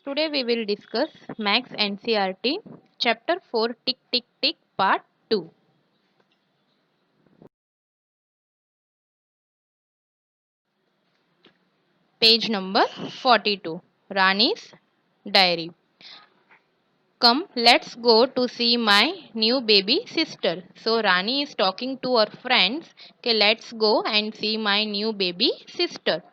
Today we will discuss Max NCRT Chapter 4 Tick Tick Tick Part 2. Page number 42. Rani's Diary. Come, let's go to see my new baby sister. So Rani is talking to her friends. Okay, let's go and see my new baby sister.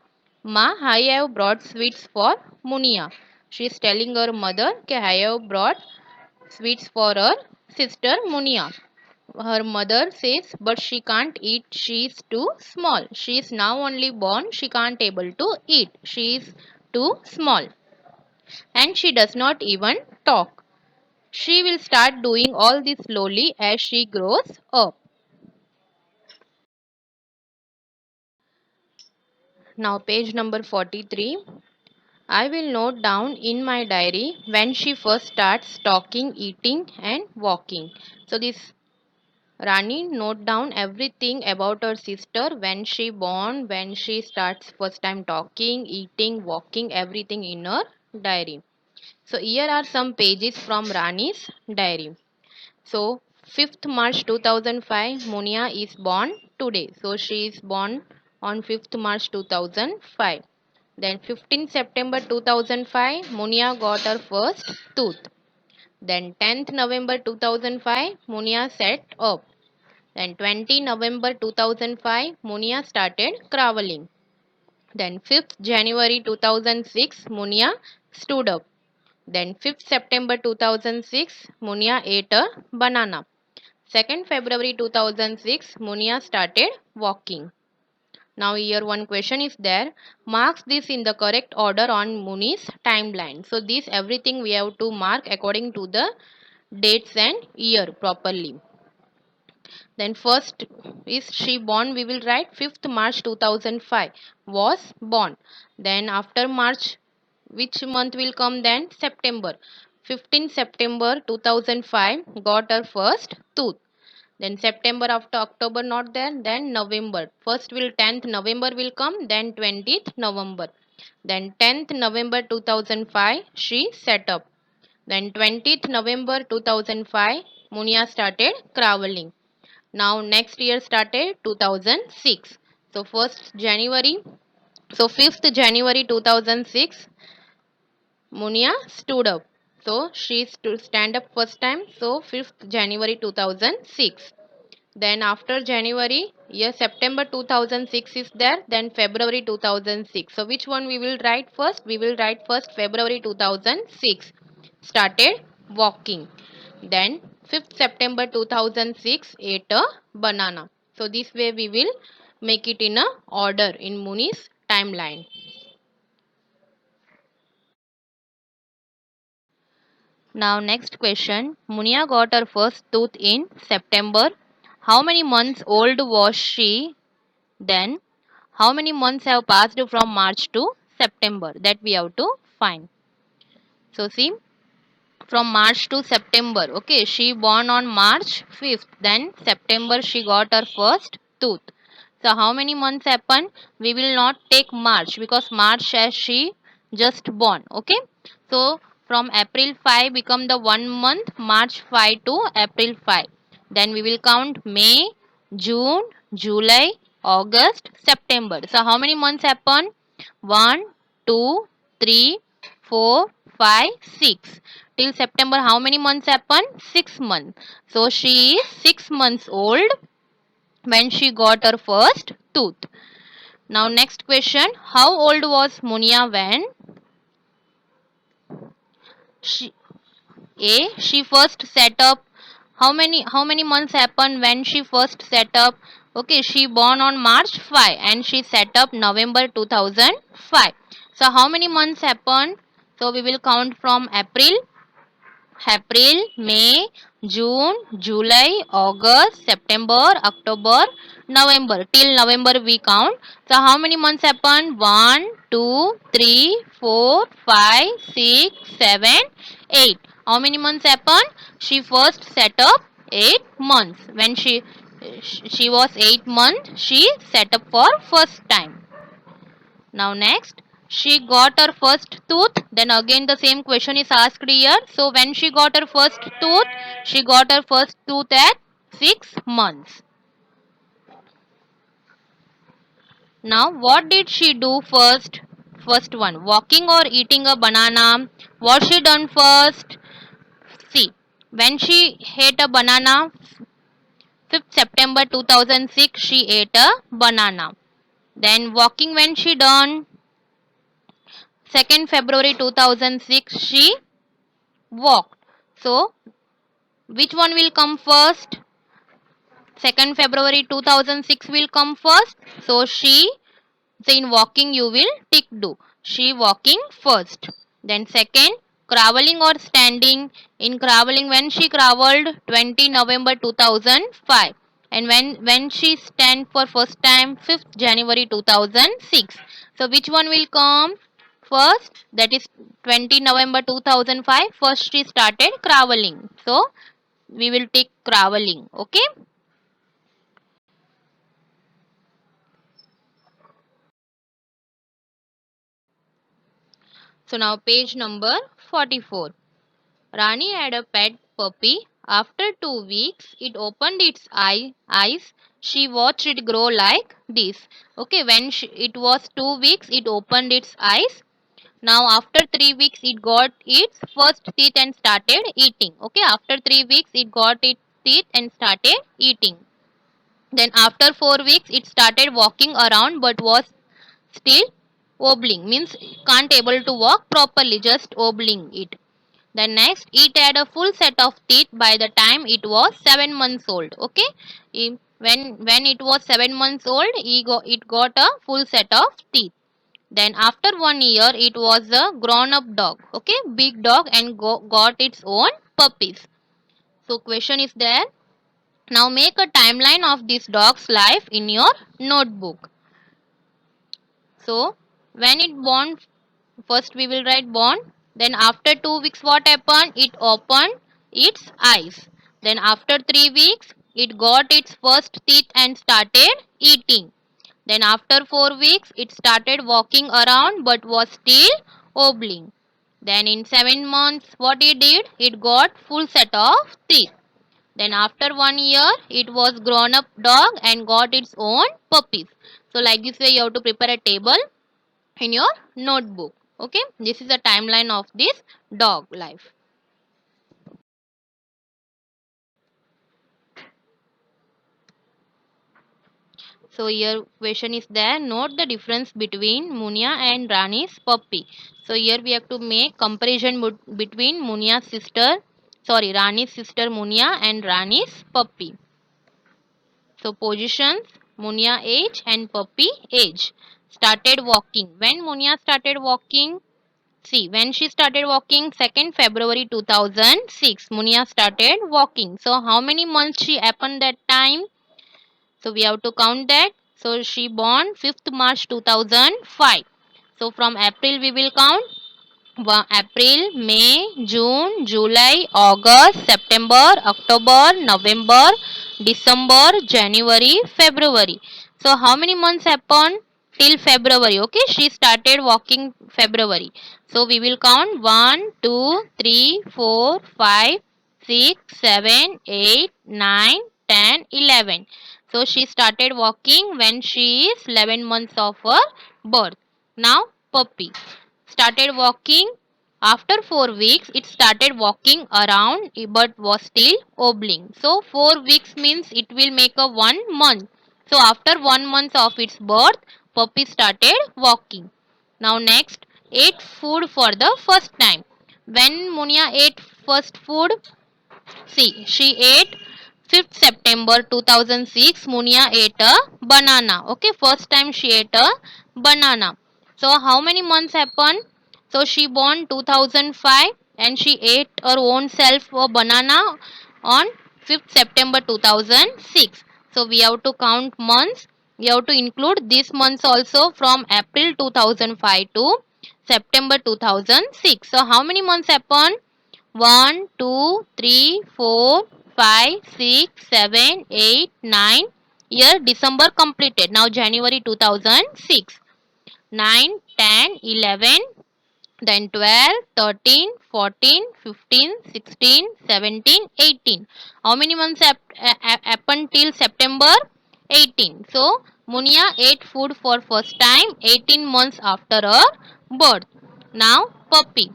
Ma, I have brought sweets for Munia. She is telling her mother, okay, I have brought sweets for her sister Munia. Her mother says, but she can't eat. She is too small. She is now only born. She can't able to eat. She is too small. And she does not even talk. She will start doing all this slowly as she grows up. Now page number 43. I will note down in my diary when she first starts talking, eating and walking. So this Rani note down everything about her sister when she born, when she starts first time talking, eating, walking, everything in her diary. So here are some pages from Rani's diary. So 5th March 2005, Munia is born today. So she is born on 5th March 2005. Then 15th September 2005, Munia got her first tooth. Then 10th November 2005, Munia set up. Then 20 November 2005, Munia started crawling. Then 5th January 2006, Munia stood up. Then 5th September 2006, Munia ate a banana. 2nd February 2006, Munia started walking. Now here one question is there. Marks this in the correct order on Muni's timeline. So this everything we have to mark according to the dates and year properly. Then first is she born, we will write 5th March 2005 was born. Then after March, which month will come then? September. 15 September 2005 got her first tooth. Then September after October not there, then November. First will 10th November will come, then 20th November. Then 10th November 2005 she set up. Then 20th November 2005 Munia started crawling. Now next year started 2006. So 1st January, so 5th January 2006, Munia stood up. So she stood stand up first time. So 5th January 2006. Then after January, yes, September 2006 is there. Then February 2006. So which one we will write first? We will write first February 2006. Started walking. Then 5th September 2006 ate a banana. So this way we will make it in a order in Muni's timeline. Now next question. Munia got her first tooth in September. How many months old was she then? How many months have passed from March to September? That we have to find. So see, from March to September. Okay, she born on March 5th. Then September she got her first tooth. So how many months happen? We will not take March because March as she just born. Okay. So from April 5 become the 1 month, March 5 to April 5. Then we will count May, June, July, August, September. So how many months happen? 1, 2, 3, 4, 5, 6. Till September how many months happen? 6 months. So she is 6 months old when she got her first tooth. Now next question. How old was Munia when she she first set up? How many months happened when she first set up? Okay, she born on March 5 and she set up November 2005. So how many months happened? So we will count from April, May, June, July, August, September, October, November. Till November we count. So how many months happen? 1, 2, 3, 4, 5, 6, 7, 8. How many months happen? She first set up 8 months. When she was 8 months, she set up for first time. Now next. she got her first tooth. Then again the same question is asked here. So when she got her first tooth, she got her first tooth at 6 months. Now what did she do first? First one, walking or eating a banana. What she done first? See, when she ate a banana, 5th September 2006, she ate a banana. Then walking when she done, 2nd February 2006, she walked. So which one will come first? 2nd February 2006 will come first. So in walking you will tick do. She walking first. Then second, crawling or standing. In crawling, when she crawled, 20 November 2005. And when she stand for first time, 5th January 2006. So which one will come first? That is 20 November 2005. First she started crawling. So we will take crawling. Okay. So now page number 44. Rani had a pet puppy. After 2 weeks, it opened its eyes. She watched it grow like this. Okay, when it was 2 weeks, it opened its eyes. Now after 3 weeks, it got its first teeth and started eating. Okay, after 3 weeks, it got its teeth and started eating. Then after 4 weeks, it started walking around but was still wobbling. Means can't able to walk properly, just wobbling it. Then next, it had a full set of teeth by the time it was 7 months old. Okay, when it was 7 months old, it got a full set of teeth. Then after 1 year, it was a grown-up dog. Okay, big dog and got its own puppies. So question is there. Now make a timeline of this dog's life in your notebook. So when it born, first we will write born. Then after 2 weeks what happened? It opened its eyes. Then after 3 weeks it got its first teeth and started eating. Then after 4 weeks it started walking around but was still wobbling. Then in 7 months what it did? It got full set of teeth. Then after 1 year it was grown up dog and got its own puppies. So like this way you have to prepare a table in your notebook. Okay, this is the timeline of this dog life. So here question is there. Note the difference between Munia and Rani's puppy. So here we have to make comparison between Munia's sister, sorry, Rani's sister Munia and Rani's puppy. So positions, Munia age and puppy age. Started walking. When Munia started walking, see, when she started walking, 2nd February 2006, Munia started walking. So how many months she happened that time? So we have to count that. So she born 5th March 2005. So from April we will count. April, May, June, July, August, September, October, November, December, January, February. So how many months happen till February? Okay, she started walking February. So we will count 1, 2, 3, 4, 5, 6, 7, 8, 9, 10, 11. So she started walking when she is 11 months of her birth. Now puppy started walking. After 4 weeks it started walking around but was still wobbling. So 4 weeks means it will make a 1 month. So after 1 month of its birth, puppy started walking. Now next, ate food for the first time. When Munia ate first food, see, she ate 5th September 2006. Munia ate a banana. Okay, first time she ate a banana. So how many months happened? So she born 2005 and she ate her own self a banana on 5th September 2006. So we have to count months. We have to include these months also from April 2005 to September 2006. So how many months happened? 1, 2, 3, 4, 5, 6, 7, 8, 9. Year December completed. Now January 2006. 9, 10, 11, then 12, 13, 14, 15, 16, 17, 18. How many months happened till September? 18. So, Munia ate food for first time 18 months after her birth. Now, puppy.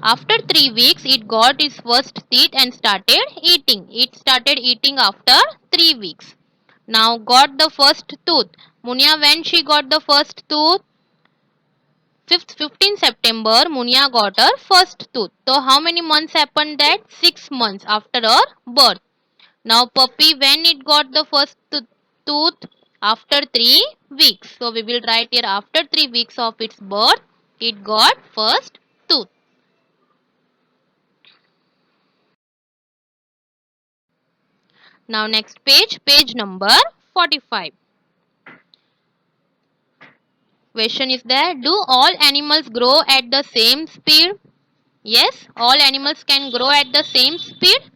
After 3 weeks, it got its first teeth and started eating. It started eating after 3 weeks. Now, got the first tooth. Munia, when she got the first tooth, 15 September, Munia got her first tooth. So, how many months happened that? 6 months after her birth. Now, puppy, when it got the first tooth? After 3 weeks. So, we will write here after 3 weeks of its birth, it got first tooth. Now, next page, page number 45. Question is there, do all animals grow at the same speed? Yes, all animals can grow at the same speed.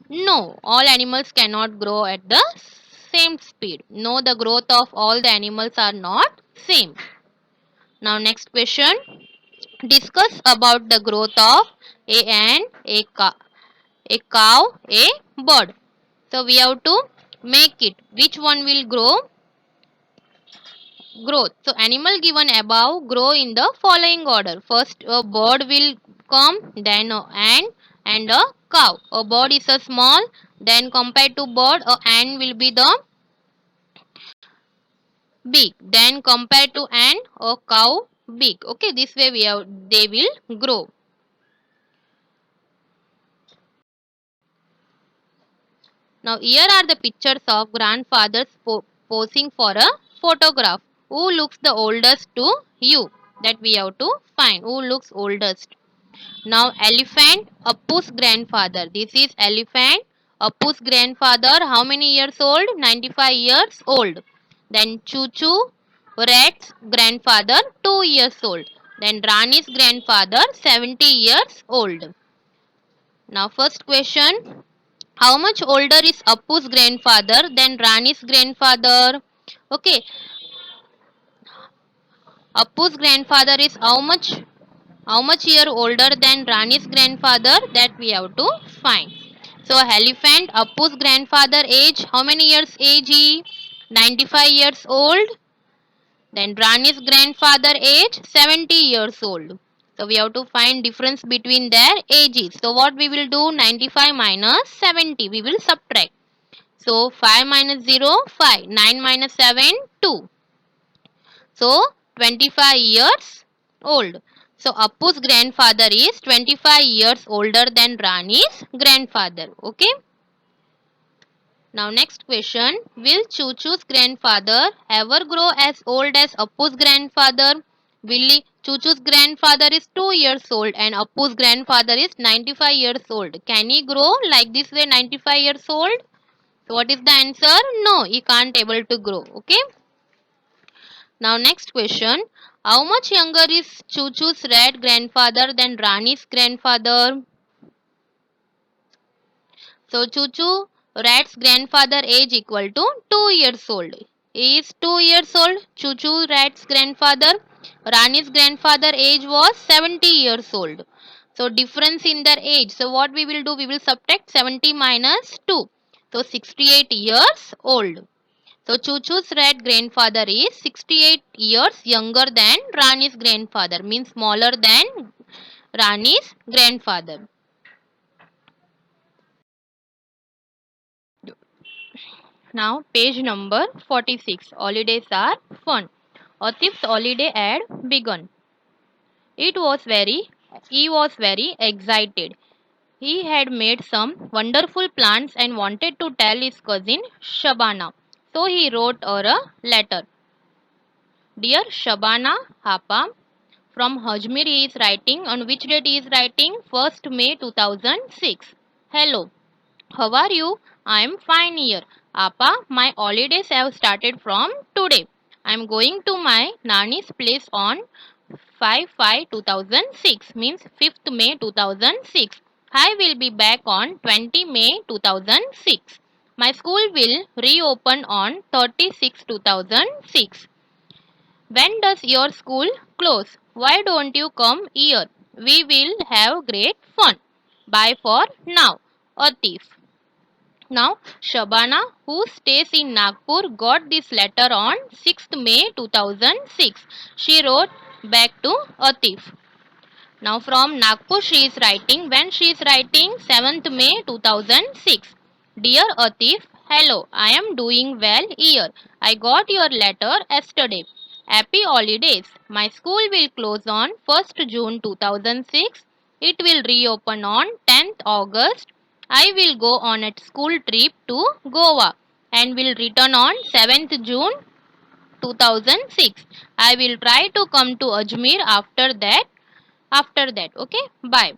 No, all animals cannot grow at the same speed. No, the growth of all the animals are not same. Now next question. Discuss about the growth of a ant, a cow, a bird. So we have to make it. Which one will grow? Growth. So animal given above grow in the following order. First a bird will come, then a ant and a cow. A bird is a small, then compared to bird a ant will be the big. Then compared to ant a cow big. Okay, this way they will grow. Now here are the pictures of grandfathers posing for a photograph. Who looks the oldest to you? That we have to find. Who looks oldest? Now elephant, Appu's grandfather. This is elephant, Appu's grandfather. How many years old? 95 years old. Then Chuchu, rat's grandfather, 2 years old. Then Rani's grandfather, 70 years old. Now first question. How much older is Appu's grandfather than Rani's grandfather? Okay, Appu's grandfather is how much year older than Rani's grandfather? That we have to find. So elephant, Appu's grandfather age, how many years age he? 95 years old. Then Rani's grandfather age 70 years old. So we have to find difference between their ages. So what we will do? 95 minus 70. We will subtract. So 5 minus 0, 5. 9 minus 7, 2. So 25 years old. So Appu's grandfather is 25 years older than Rani's grandfather. Okay. Now next question. Will Chuchu's grandfather ever grow as old as Appu's grandfather? Chuchu's grandfather is 2 years old and Appu's grandfather is 95 years old. Can he grow like this way 95 years old? So what is the answer? No, he can't able to grow. Okay. Now next question. How much younger is Chuchu's red grandfather than Rani's grandfather? So Chuchu rat's grandfather age equal to 2 years old. He is 2 years old. Chuchu rat's grandfather. Rani's grandfather age was 70 years old. So difference in their age. So what we will do? We will subtract 70 minus 2. So 68 years old. So Chuchu's red grandfather is 68 years younger than Rani's grandfather, means smaller than Rani's grandfather. Now page number 46. Holidays are fun. Atif's holiday had begun. It was he was very excited. He had made some wonderful plans and wanted to tell his cousin Shabana. So he wrote her a letter. Dear Shabana Hapa, from Ajmer he is writing. On which date he is writing? 1st May 2006. Hello, how are you? I am fine here. Appa, my holidays have started from today. I am going to my Nani's place on 5/5/2006, means 5th May 2006. I will be back on 20 May 2006. My school will reopen on 36 2006. When does your school close? Why don't you come here? We will have great fun. Bye for now. Atif. Now, Shabana, who stays in Nagpur, got this letter on 6th May 2006. She wrote back to Atif. Now, from Nagpur, she is writing, when she is writing 7th May 2006. Dear Atif, hello, I am doing well here. I got your letter yesterday. Happy holidays. My school will close on 1st June 2006. It will reopen on 10th August. I will go on a school trip to Goa and will return on 7th June 2006. I will try to come to Ajmer after that. Okay, bye.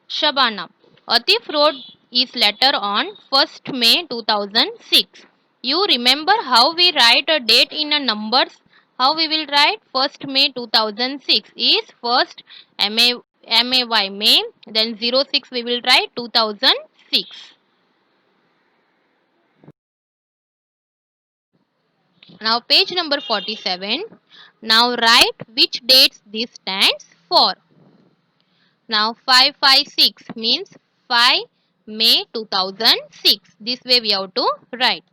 Shabana. Atif wrote his letter on 1st May 2006. You remember how we write a date in a numbers? How we will write 1st May 2006 is first May, May, then 06 we will write 2006. Now page number 47. Now write which dates this stands for. Now 556 means 5 May 2006. This way we have to write.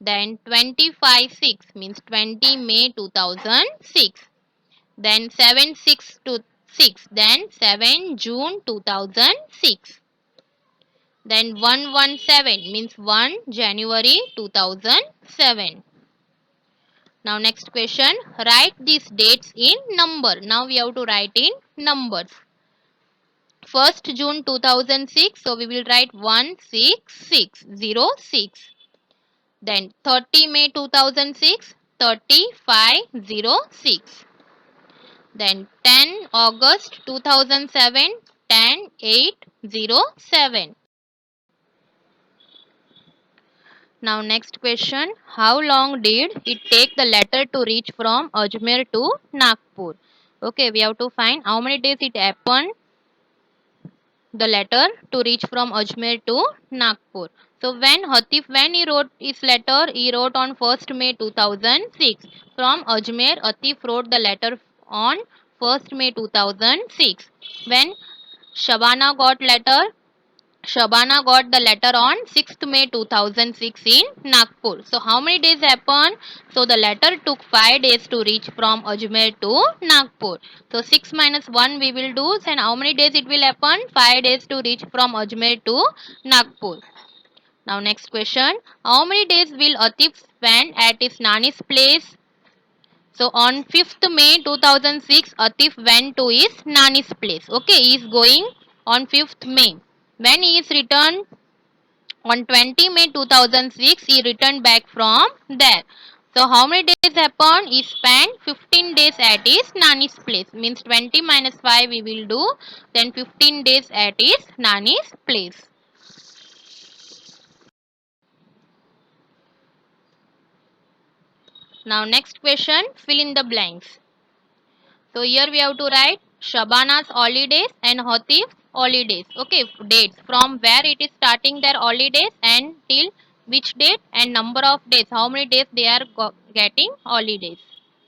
Then 25/6 means 20 May 2006. Then 7/6 to 6. Then 7 June 2006. Then 117 means 1 January 2007. Now next question. Write these dates in number. Now we have to write in numbers. 1st June 2006, so we will write 16606. Then 30 May 2006, 3506. Then 10 August 2007, 10807. Now next question, how long did it take the letter to reach from Ajmer to Nagpur? Okay, we have to find how many days it happened the letter to reach from Ajmer to Nagpur. So when he wrote his letter, he wrote on 1st May 2006. From Ajmer, Atif wrote the letter on 1st May 2006. When Shabana got letter, Shabana got the letter on 6th May 2006 in Nagpur. So how many days happened? So the letter took 5 days to reach from Ajmer to Nagpur. So 6 minus 1 we will do. And how many days it will happen? 5 days to reach from Ajmer to Nagpur. Now next question. How many days will Atif spend at his Nani's place? So on 5th May 2006, Atif went to his Nani's place. Okay, he is going on 5th May. When he is returned on 20 May 2006, he returned back from there. So how many days happened? He spent 15 days at his Nani's place. Means 20 minus 5 we will do. Then 15 days at his Nani's place. Now next question, fill in the blanks. So here we have to write Shabana's holidays and Hatif's holidays. Okay, dates from where it is starting their holidays and till which date and number of days. How many days they are getting holidays.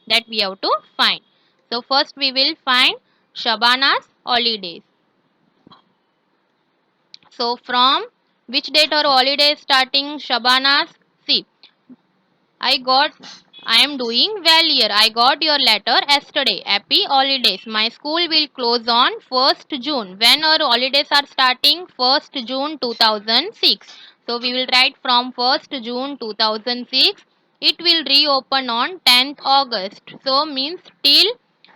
That we have to find. So first we will find Shabana's holidays. So from which date or holiday starting Shabana's? See, I am doing well here. I got your letter yesterday. Happy holidays. My school will close on 1st June. When our holidays are starting? 1st June 2006. So we will write from 1st June 2006. It will reopen on 10th August. So means till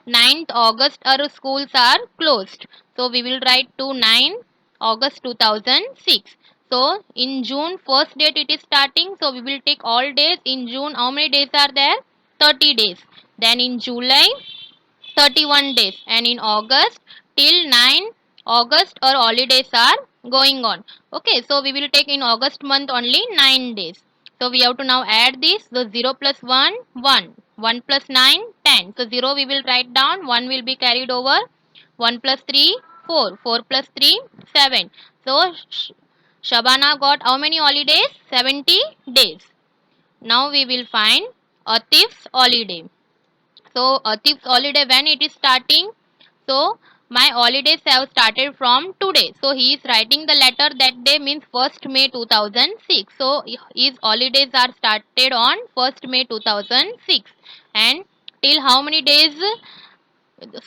9th August our schools are closed. So we will write to 9 August 2006. So in June first date it is starting. So we will take all days. In June how many days are there? 30 days. Then in July 31 days. And in August till 9 August our holidays are going on. Okay, so we will take in August month only 9 days. So we have to now add this. So 0 plus 1, 1. 1 plus 9, 10. So 0 we will write down. 1 will be carried over. 1 plus 3, 4. 4 plus 3, 7. So Shabana got how many holidays? 70 days. Now we will find Atif's holiday. So Atif's holiday, when it is starting? So my holidays have started from today. So he is writing the letter that day, means 1st May 2006. So his holidays are started on 1st May 2006. And till how many days?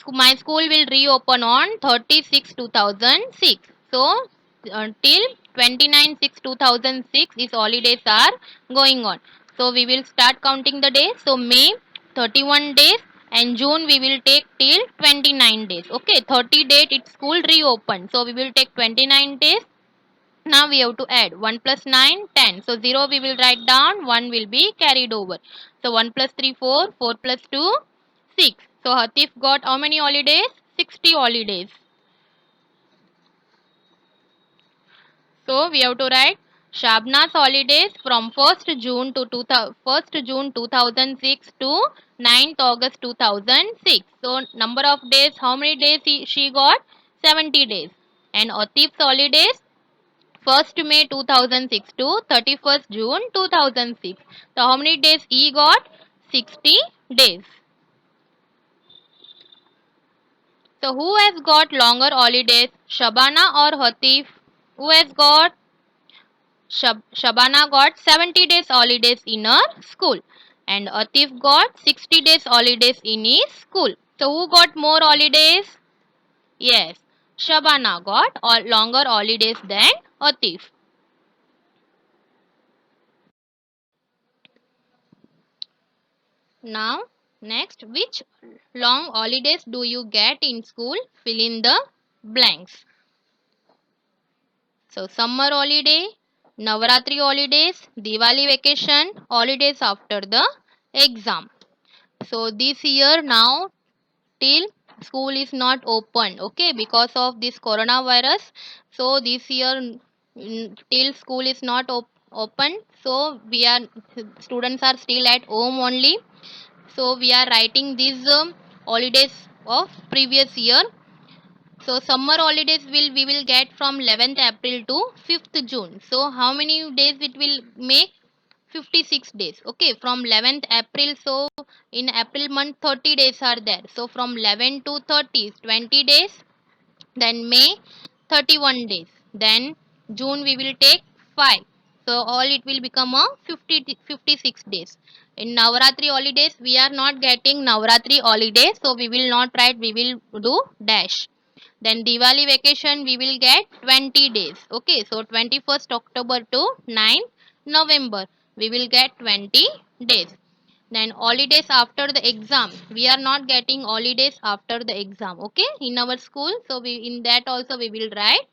My school will reopen on 36 2006. So until 29 6 2006 these holidays are going on. So we will start counting the days. So May 31 days, and June we will take till 29 days. Okay, 30 date it's school reopened, so we will take 29 days. Now we have to add 1 plus 9 10. So 0 we will write down, 1 will be carried over. So 1 plus 3 4, 4 plus 2 6. So Hatif got how many holidays? 60 holidays. So we have to write Shabna's holidays from 1st June to 1st June 2006 to 9th August 2006. So number of days, how many days she got? 70 days. And Atif's holidays 1st May 2006 to 31st June 2006. So how many days he got? 60 days. So who has got longer holidays? Shabana or Hatif? Who has got? Shabana got 70 days holidays in her school, and Atif got 60 days holidays in his school. So who got more holidays? Yes, Shabana got longer holidays than Atif. Now, next, which long holidays do you get in school? Fill in the blanks. So, summer holiday, Navaratri holidays, Diwali vacation, holidays after the exam. So, this year now till school is not open, okay, because of this coronavirus. So, this year till school is not open. So, students are still at home only. So we are writing these holidays of previous year. So summer holidays we will get from 11th April to 5th June. So how many days it will make? 56 days. Okay, from 11th April. So in April month 30 days are there. So from 11 to 30 is 20 days. Then May 31 days. Then June we will take 5. So all it will become a 56 days. In Navaratri holidays we are not getting Navaratri holidays, so we will not write, we will do dash. Then Diwali vacation we will get 20 days. Okay, so 21st October to 9th November we will get 20 days. Then holidays after the exam, we are not getting holidays after the exam, okay, in our school. So we, in that also we will write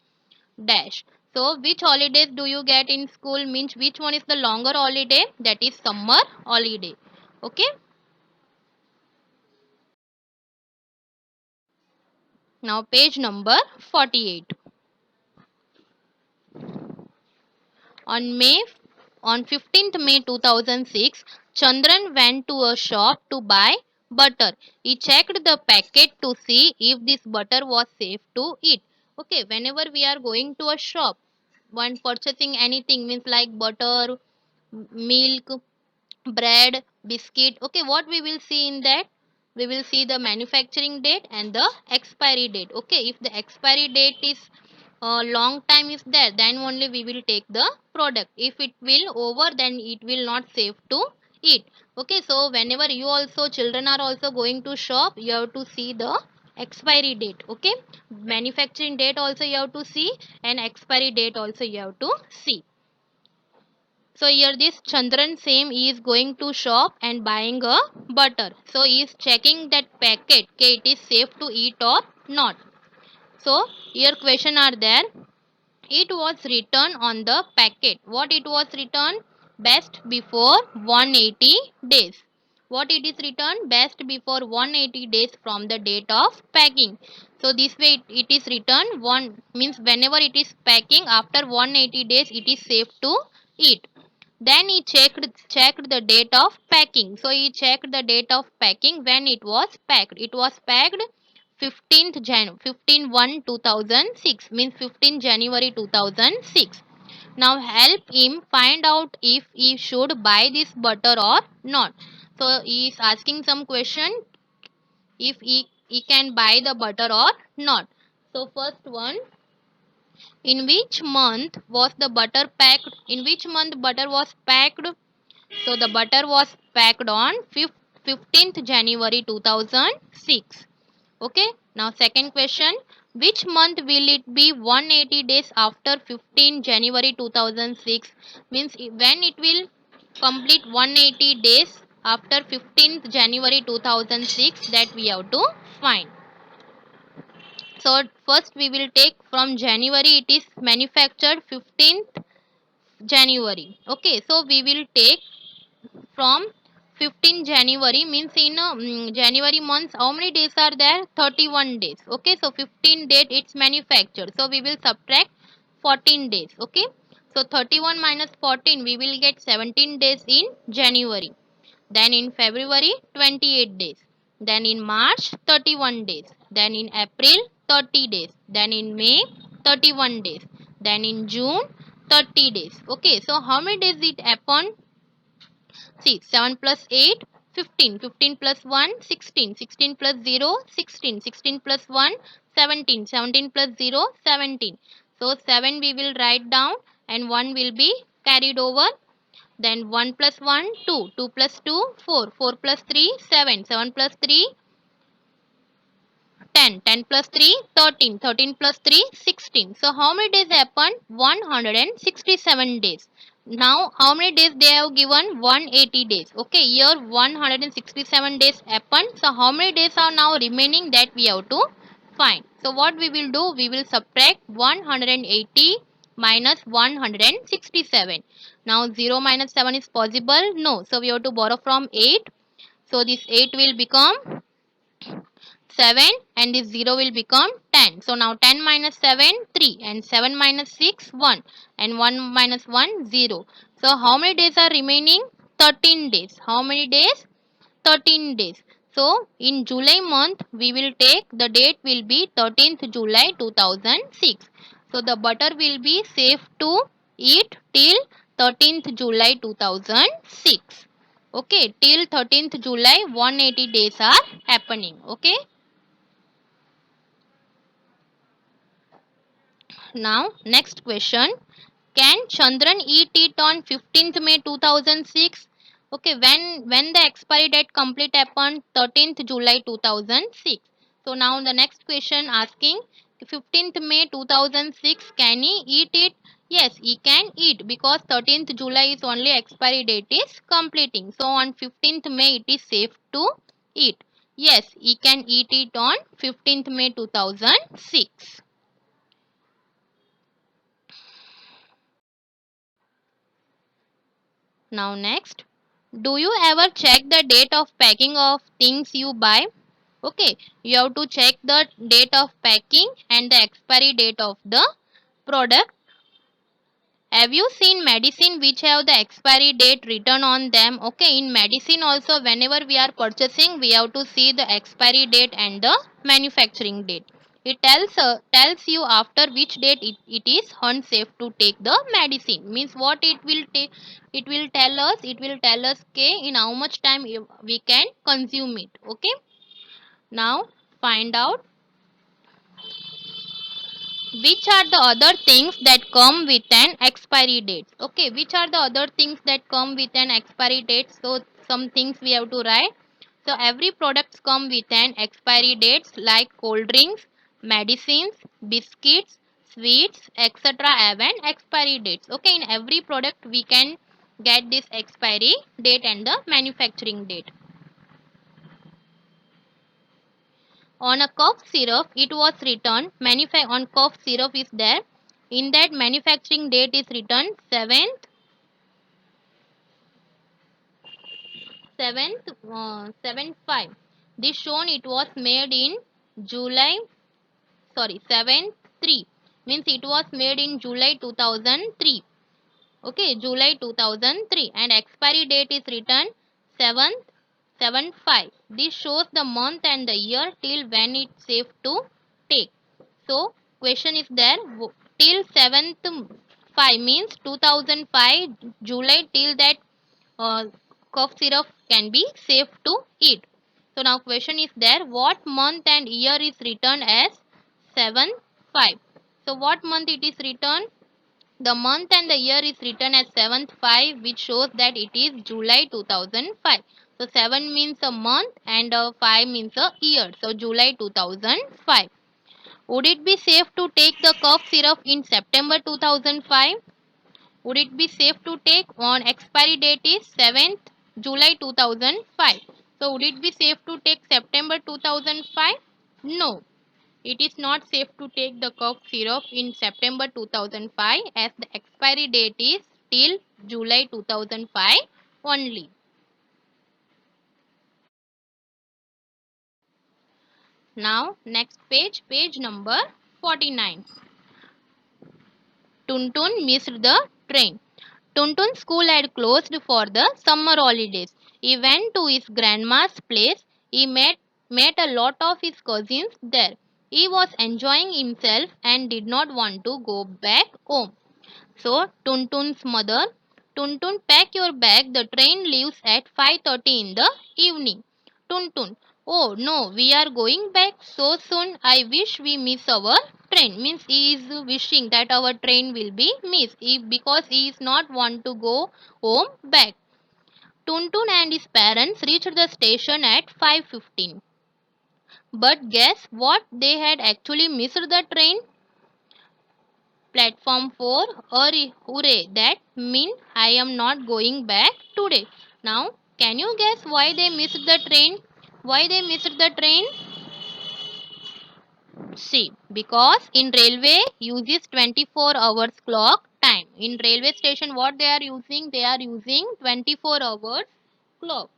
dash. So which holidays do you get in school, means which one is the longer holiday? That is summer holiday. Okay, now page number 48. On May on 15th May 2006, Chandran went to a shop to buy butter. He checked the packet to see if this butter was safe to eat. Okay, whenever we are going to a shop, when purchasing anything, means like butter, milk, bread, biscuit. Okay, what we will see in that? We will see the manufacturing date and the expiry date. Okay, if the expiry date is long time is there, then only we will take the product. If it will over, then it will not safe to eat. Okay, so whenever you also, children are also going to shop, you have to see the expiry date. Okay, manufacturing date also you have to see, and expiry date also you have to see. So here this Chandran same he is going to shop and buying a butter. So he is checking that packet, okay, it is safe to eat or not. So here question are there. It was written on the packet. What it was written? Best before 180 days. What it is written? Best before 180 days from the date of packing. So this way it is written, one means whenever it is packing after 180 days it is safe to eat. Then he checked the date of packing. So he checked the date of packing when it was packed. It was packed 15th Jan 15 2006, means 15 January 2006. Now help him find out if he should buy this butter or not. So he is asking some question if he can buy the butter or not. So first one, in which month was the butter packed? In which month butter was packed? So the butter was packed on 15th January 2006. Okay. Now second question. Which month will it be 180 days after 15 January 2006? Means when it will complete 180 days after 15th January 2006, that we have to find. So first we will take from January. It is manufactured 15th January. Okay. So we will take from 15 January, means in January months how many days are there? 31 days. Okay, so 15 date it's manufactured, so we will subtract 14 days. Okay, so 31 minus 14 we will get 17 days in January. Then in February 28 days. Then in March 31 days. Then in April 30 days. Then in May 31 days. Then in June 30 days. Okay, so how many days it happened? See, 7 plus 8, 15. 15 plus 1, 16. 16 plus 0, 16. 16 plus 1, 17. 17 plus 0, 17. So, 7 we will write down and 1 will be carried over. Then 1 plus 1, 2. 2 plus 2, 4. 4 plus 3, 7. 7 plus 3, 10. 10 plus 3, 13. 13 plus 3, 16. So how many days happen? 167 days. Now how many days they have given? 180 days. Okay, here 167 days happen. So how many days are now remaining, that we have to find. So what we will do? We will subtract 180 minus 167. Now 0 minus 7 is possible? No. So we have to borrow from 8. So this 8 will become 7 and this 0 will become 10. So now 10 minus 7, 3, and 7 minus 6, 1, and 1 minus 1, 0. So how many days are remaining? 13 days. How many days? 13 days. So in July month we will take, the date will be 13th July 2006. So the butter will be safe to eat till 13th July 2006. Okay, till 13th July 180 days are happening. Okay. Now, next question. Can Chandran eat it on 15th May 2006? Okay, when the expiry date complete happened? 13th July 2006. So now the next question asking 15th May 2006, can he eat it? Yes, he can eat because 13th July is only expiry date is completing. So on 15th May it is safe to eat. Yes, he can eat it on 15th May 2006. Now next, do you ever check the date of packing of things you buy? Okay, you have to check the date of packing and the expiry date of the product. Have you seen medicine which have the expiry date written on them? Okay, in medicine also whenever we are purchasing, we have to see the expiry date and the manufacturing date. It tells you after which date it is unsafe to take the medicine. Means what it will take, it will tell us, okay, in how much time we can consume it. Okay, now find out which are the other things that come with an expiry date. Okay, which are the other things that come with an expiry date? So some things we have to write. So every products come with an expiry dates like cold drinks, medicines, biscuits, sweets, etc. have an expiry dates. Okay, in every product we can get this expiry date and the manufacturing date. On a cough syrup it was written, on cough syrup is there, in that manufacturing date is written 7th 5. This shown it was made in July, sorry, 7th 3, means it was made in July 2003. Okay, July 2003, and expiry date is written 7th 7/5. This shows the month and the year till when it's safe to take. So question is there, till 7th 5 means 2005 July, till that uh, cough syrup can be safe to eat. So now question is there, what month and year is written as 7/5? So what month it is written? The month and the year is written as 7/5, which shows that it is July 2005. So 7 means a month and 5 means a year. So July 2005. Would it be safe to take the cough syrup in September 2005? Would it be safe to take on expiry date is 7th July 2005? So would it be safe to take September 2005? No. It is not safe to take the cough syrup in September 2005 as the expiry date is till July 2005 only. Now next page, page number 49. Tuntun missed the train. Tuntun's school had closed for the summer holidays. He went to his grandma's place. He met a lot of his cousins there. He was enjoying himself and did not want to go back home. So Tuntun's mother, Tuntun, pack your bag. The train leaves at 5:30 in the evening. Tuntun, oh no, we are going back so soon. I wish we miss our train. Means he is wishing that our train will be missed because he is not want to go home back. Tuntun and his parents reached the station at 5:15. But guess what? They had actually missed the train. Platform 4, hooray, that means I am not going back today. Now, can you guess why they missed the train? Why they missed the train? See, because in railway uses 24 hours clock time. In railway station what they are using? They are using 24 hours clock.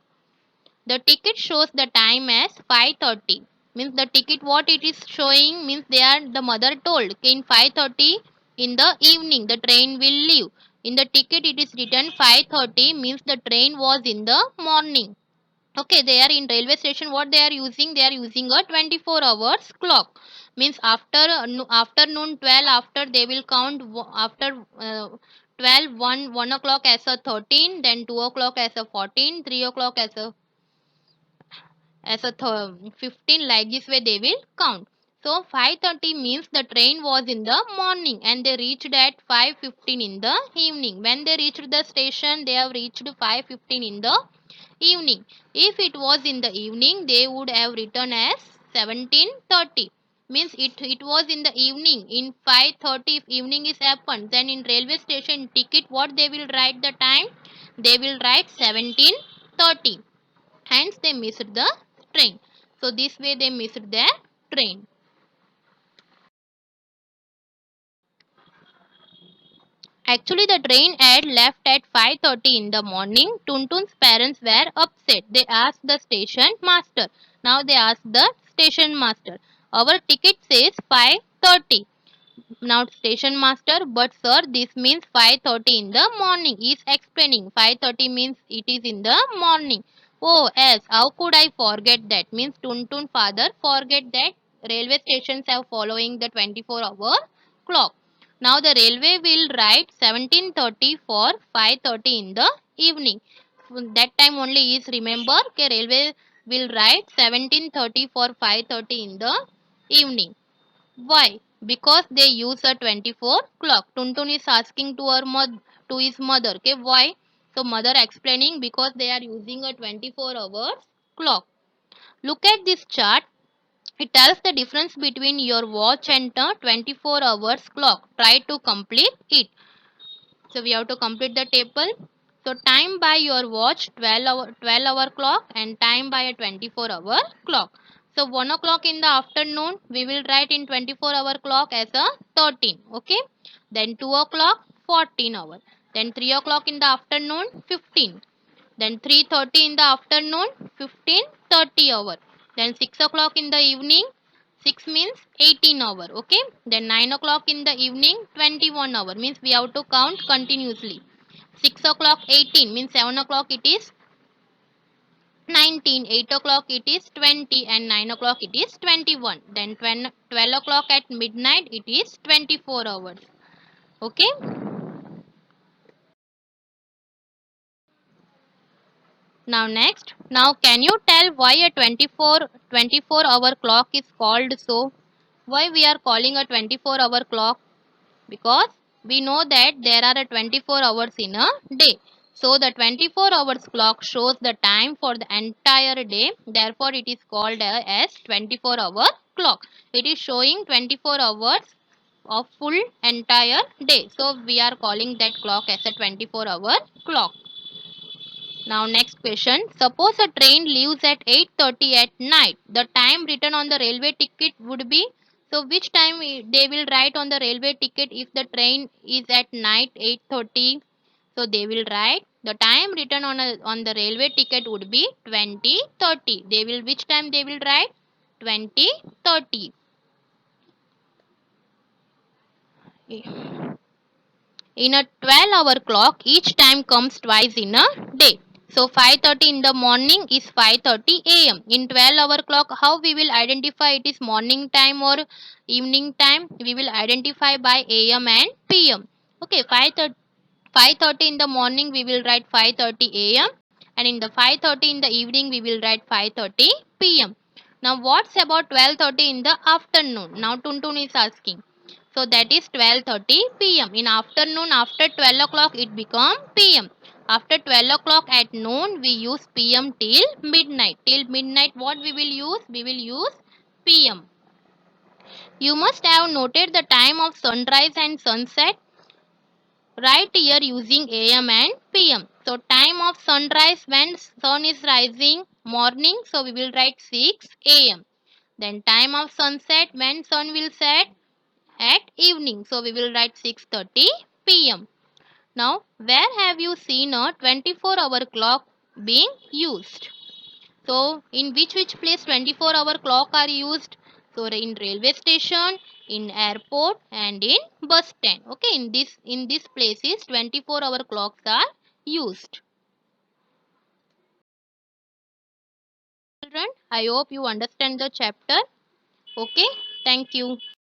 The ticket shows the time as 5:30. Means the ticket what it is showing means they are the mother told okay, in 5:30 in the evening the train will leave. In the ticket it is written 5:30 means the train was in the morning. Okay, they are in railway station what they are using? They are using a 24 hours clock. Means after afternoon 12 after they will count after 12 1 o'clock as a 13, then 2 o'clock as a 14, 3 o'clock as a 15, like this way they will count. So 5:30 means the train was in the morning and they reached at 5:15 in the evening. When they reached the station they have reached 5:15 in the evening. If it was in the evening they would have written as 17:30. Means it was in the evening. In 5:30 if evening is happened, then in railway station ticket what they will write the time? They will write 17:30. Hence they missed the train. So this way they missed their train. Actually the train had left at 5:30 in the morning. Tuntun's parents were upset. They asked the station master. Now they asked the station master. Our ticket says 5:30. Now station master, but sir this means 5:30 in the morning. He is explaining 5:30 means it is in the morning. Oh yes, how could I forget that? Means Tuntun father forget that railway stations have following the 24-hour clock. Now the railway will write 17:30 for 5:30 in the evening. That time only is remember okay, railway will write 17:30 for 5:30 in the evening. Why? Because they use a 24 clock. Tuntun is asking to to his mother. Okay, why? So mother explaining because they are using a 24 hours clock. Look at this chart. It tells the difference between your watch and the 24 hours clock. Try to complete it. So we have to complete the table. So time by your watch 12 hour clock and time by a 24-hour clock. So 1 o'clock in the afternoon we will write in 24-hour clock as a 13. Okay. Then 2 o'clock 14 hour. Then 3 o'clock in the afternoon 15. Then 3:30 in the afternoon 15:30 hour. Then 6 o'clock in the evening 6 means 18 hour. Okay. Then 9 o'clock in the evening 21 hour means we have to count continuously. 6 o'clock 18 means 7 o'clock it is 19, 8 o'clock it is 20 and 9 o'clock it is 21. Then 12 o'clock at midnight it is 24 hours. Okay. Now next, now can you tell why a 24-hour clock is called so? Why we are calling a 24-hour clock? Because we know that there are a 24 hours in a day. So the 24 hours clock shows the time for the entire day. Therefore it is called as 24-hour clock. It is showing 24 hours of full entire day. So we are calling that clock as a 24-hour clock. Now next question. Suppose a train leaves at 8:30 at night. The time written on the railway ticket would be, so which time they will write on the railway ticket if the train is at night 8:30? So they will write the time written on the railway ticket would be 20:30. They will, which time they will write? 20:30. In a 12-hour clock, each time comes twice in a day. So 5:30 in the morning is 5:30 a.m. In 12-hour clock, how we will identify it is morning time or evening time? We will identify by a.m. and p.m. Okay, 5:30 in the morning we will write 5:30 a.m. and in the 5:30 in the evening we will write 5:30 p.m. Now what's about 12:30 in the afternoon? Now Tuntun is asking. So that is 12:30 p.m. In afternoon after 12 o'clock it become p.m. After 12 o'clock at noon we use p.m. till midnight. Till midnight what we will use? We will use p.m. You must have noted the time of sunrise and sunset right here using am and pm. So time of sunrise when sun is rising morning, so we will write 6 am. Then time of sunset when sun will set at evening, so we will write 6:30 pm. Now where have you seen a 24-hour clock being used? So in which place 24-hour clock are used? So in railway station, in airport and in bus stand. Okay, in this places 24-hour clocks are used. Children, I hope you understand the chapter. Okay, thank you.